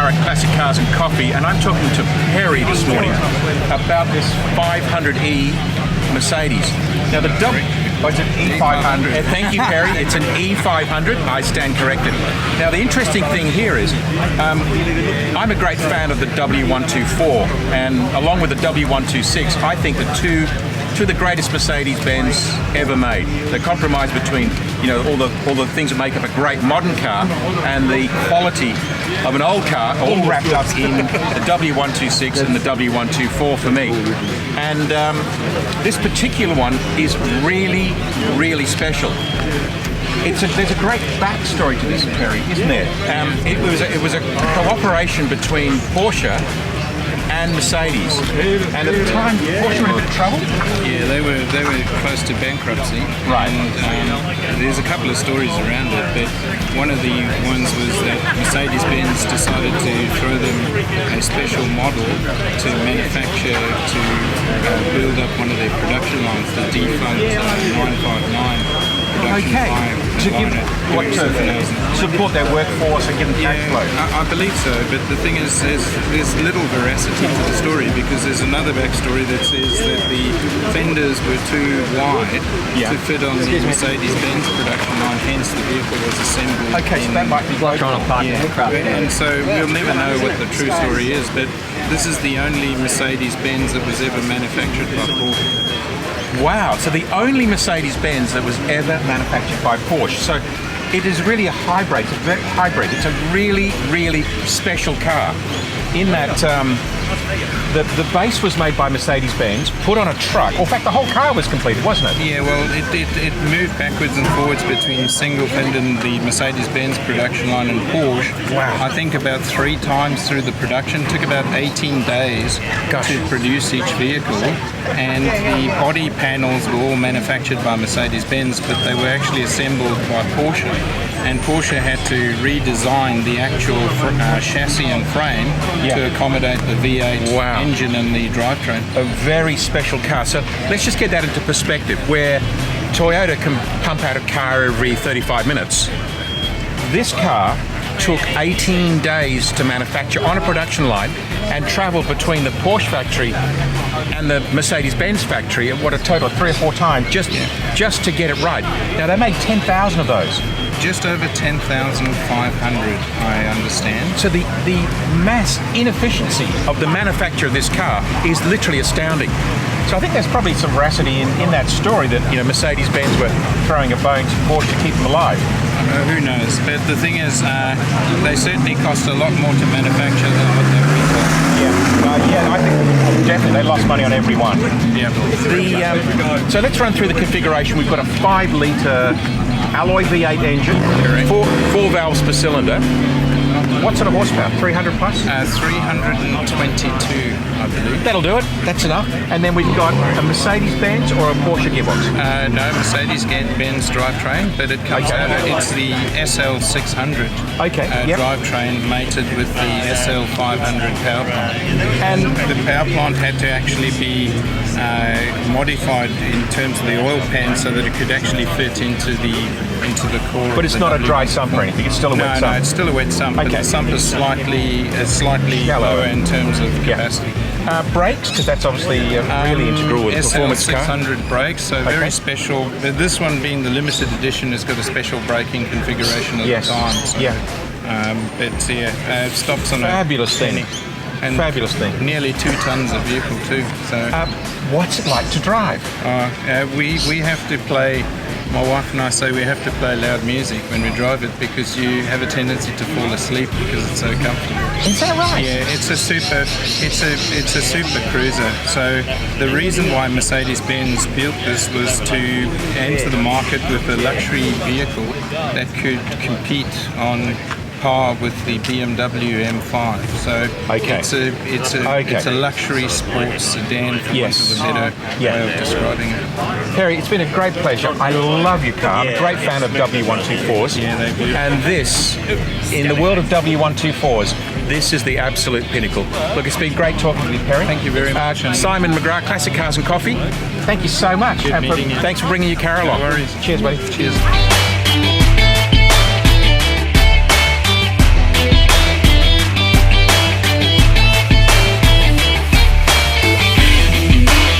McGrath, Classic Cars and Coffee, and I'm talking to Perry this morning about this 500e Mercedes. Now the it's an E500. Thank you, Perry. It's an E500. I stand corrected. Now the interesting thing here is I'm a great fan of the W124, and along with the W126, I think the two of the greatest Mercedes-Benz ever made. The compromise between, you know, all the things that make up a great modern car and the quality of an old car, all wrapped up in the W126 and the W124 for me. And this particular one is really, really special. There's a great backstory to this, Perry, isn't there? It was a cooperation between Porsche and Mercedes, and at the time Porsche were in a bit of trouble. Yeah, they were close to bankruptcy. Right. And there's a couple of stories around it, but one of the ones was that Mercedes-Benz decided to throw them a special model to manufacture to build up one of their production lines, the defunct 959 production line. To support their workforce and give them cash flow. I believe so, but the thing is, there's little veracity to the story, because there's another backstory that says that the fenders were too wide to fit on the Mercedes-Benz production line, hence the vehicle was assembled. Okay, so that might be trying to park and so we'll never know what the true story is, but this is the only Mercedes-Benz that was ever manufactured by Porsche. Wow, so the only Mercedes-Benz that was ever manufactured by Porsche. So it is really a hybrid. It's a really, really special car. In that the base was made by Mercedes-Benz, put on a truck. In fact, the whole car was completed, wasn't it? Yeah, well, it moved backwards and forwards between single fender and the Mercedes-Benz production line and Porsche. Wow. I think about 3 times through the production. It took about 18 days to produce each vehicle, and the body panels were all manufactured by Mercedes-Benz, but they were actually assembled by Porsche. And Porsche had to redesign the actual chassis and frame to accommodate the V8 engine and the drivetrain. A very special car. So let's just get that into perspective. Where Toyota can pump out a car every 35 minutes, this car took 18 days to manufacture on a production line and travel between the Porsche factory and the Mercedes-Benz factory at a total of 3 or 4 times just to get it right. Now they made 10,000 of those. Just over 10,500, I understand. So the mass inefficiency of the manufacture of this car is literally astounding. So I think there's probably some veracity in that story that, you know, Mercedes-Benz were throwing a bone to Porsche to keep them alive. Who knows? But the thing is, they certainly cost a lot more to manufacture than what they retail. I think definitely they lost money on every one. Yeah. So let's run through the configuration. We've got a 5-litre alloy V8 engine, 4 valves per cylinder. What sort of horsepower? 300 plus? 322, I believe. That'll do it. That's enough. And then we've got a Mercedes-Benz or a Porsche gearbox? No, Mercedes-Benz drivetrain, but it comes out. It's the SL600 drivetrain mated with the SL500 power plant. And the power plant had to actually be modified in terms of the oil pan so that it could actually fit into the core. But it's not a dry sump or anything. It's still a wet sump. No, it's still a wet sump. But the sump is slightly lower in terms of capacity. Brakes, because that's obviously really integral with performance car. SL600 brakes, so very special. This one being the limited edition has got a special braking configuration at the time. So, it stops on fabulous thing. And fabulous thing. Nearly 2 tons of vehicle too. So, what's it like to drive? We have to play. My wife and I say we have to play loud music when we drive it, because you have a tendency to fall asleep because it's so comfortable. Is that right? Yeah, it's a super cruiser. So the reason why Mercedes-Benz built this was to enter the market with a luxury vehicle that could compete on par with the BMW M5. So it's a luxury sports sedan, for want of a better way of describing it. Perry, it's been a great pleasure. I love your car. I'm a great fan of W124s. Yeah, they're beautiful. And this, in the world of W124s, this is the absolute pinnacle. Look, it's been great talking to you, Perry. Thank you very much. Simon McGrath, Classic Cars and Coffee. Thank you so much. Good meeting you. Thanks for bringing your car along. No worries. Cheers, buddy. Cheers.